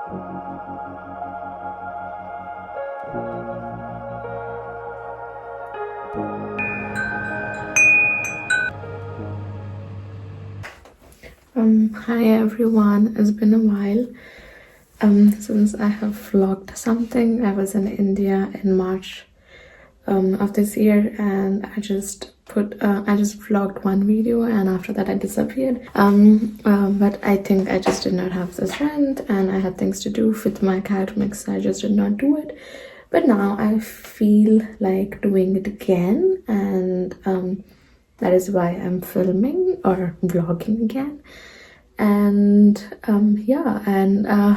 Hi everyone, it's been a while since I have vlogged something. I was in India in March of this year, and I just vlogged one video, and after that I disappeared. But I think I just did not have the strength, and I had things to do with my academics, so I just did not do it. But now I feel like doing it again, and that is why I'm filming or vlogging again. And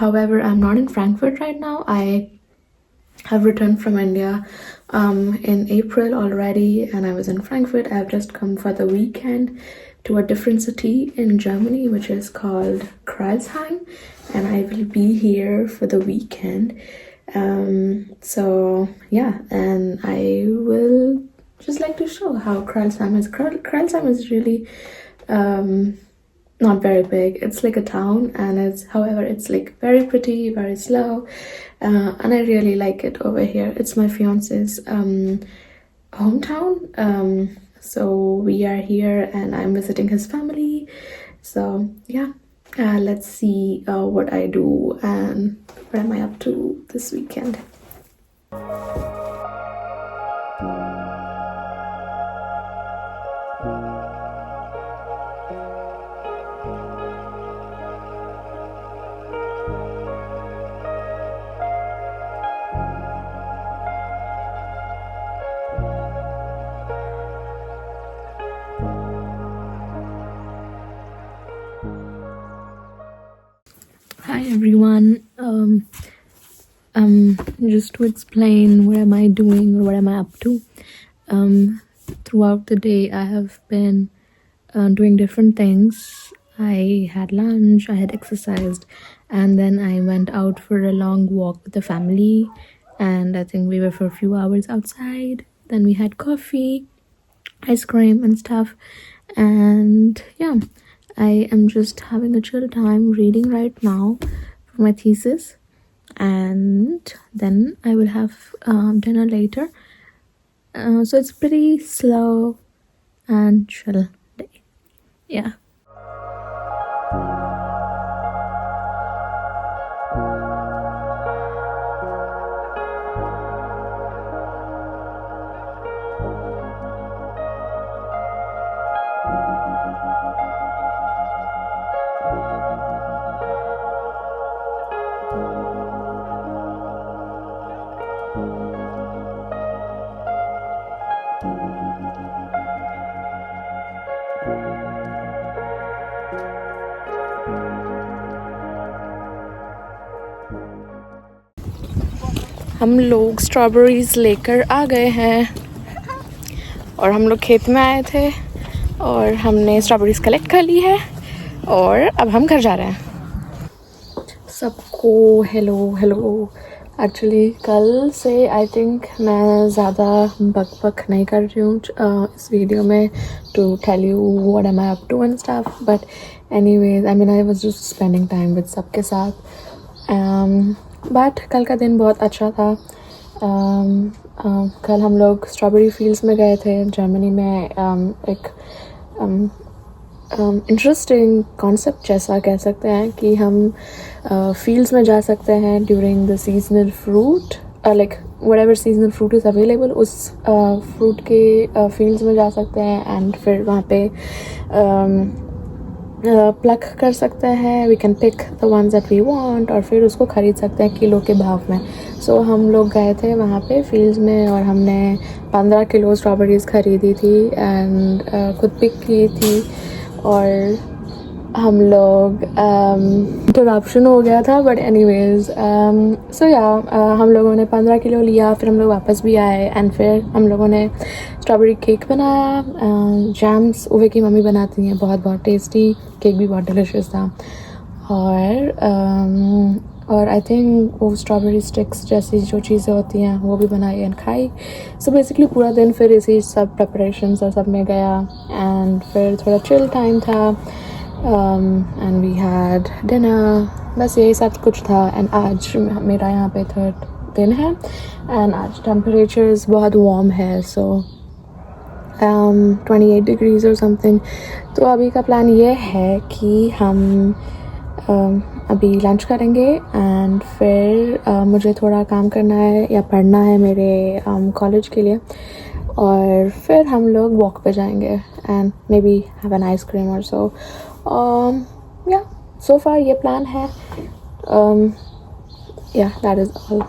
however, I'm not in Frankfurt right now. I have returned from India in April already, and I was in Frankfurt. I've just come for the weekend to a different city in Germany, which is called Kreilsheim, and I will be here for the weekend. So yeah, and I will just like to show how Kreilsheim is. Kreilsheim is really not very big. It's like a town, and it's like very pretty, very slow, and I really like it over here. It's my fiance's hometown, so we are here and I'm visiting his family. So yeah, let's see what I do and what am I up to this weekend. Hi everyone. Just to explain what am I doing or what am I up to. Throughout the day I have been doing different things. I had lunch, I had exercised, and then I went out for a long walk with the family, and I think we were for a few hours outside. Then we had coffee, ice cream and stuff, and yeah, I am just having a chill time reading right now for my thesis, and then I will have dinner later. So it's pretty slow and chill day. Yeah. हम लोग strawberries लेकर आ गए हैं, और हम लोग खेत में आए थे और हमने स्ट्रॉबेरीज कलेक्ट कर ली है, और अब हम घर जा रहे हैं। सबको हेलो। एक्चुअली कल से आई थिंक मैं ज़्यादा बक नहीं कर रही हूँ इस वीडियो में to tell you what am I up to and stuff, but anyways I mean I was just spending time with सबके साथ। बट कल का दिन बहुत अच्छा था। कल हम लोग स्ट्रॉबेरी फील्ड्स में गए थे जर्मनी में। एक इंटरेस्टिंग कॉन्सेप्ट जैसा कह सकते हैं कि हम फील्ड्स में जा सकते हैं during the seasonal fruit, like whatever seasonal fruit is available, उस फ्रूट के फील्ड्स में जा सकते हैं, एंड फिर वहाँ पे प्लक कर सकते हैं। We can pick the ones that we want, और फिर उसको ख़रीद सकते हैं किलो के भाव में। सो हम लोग गए थे वहाँ पे फील्ड्स में, और हमने 15 किलो स्ट्रॉबेरीज़ ख़रीदी थी एंड खुद पिक की थी। और हम लोग इंटरप्शन हो गया था, बट एनीवेज सो या हम लोगों ने 15 किलो लिया, फिर हम लोग वापस भी आए, एंड फिर हम लोगों ने स्ट्रॉबेरी केक बनाया। जैम्स उवे की मम्मी बनाती हैं, बहुत टेस्टी, केक भी बहुत डिलिशियस था। और आई थिंक वो स्ट्रॉबेरी स्टिक्स जैसी जो चीज़ें होती हैं वो भी बनाई एंड खाई। सो बेसिकली पूरा दिन फिर इसी सब प्रिपरेशंस और सब में गया, एंड फिर थोड़ा चिल टाइम था, एंड वी हैड डिनर. बस यही सब कुछ था. एंड आज मेरा यहाँ पे थर्ड दिन है एंड आज टेम्परेचर्स बहुत वार्म है. सो 28 डिग्रीज और समथिंग. तो अभी का प्लान ये है कि हम अभी लंच करेंगे एंड फिर मुझे थोड़ा काम करना है या पढ़ना है मेरे कॉलेज के लिए. और फिर हम लोग वॉक पे जाएंगे and may be have an ice cream और सो. या सो फार ये प्लान है. या दैट इज़ ऑल.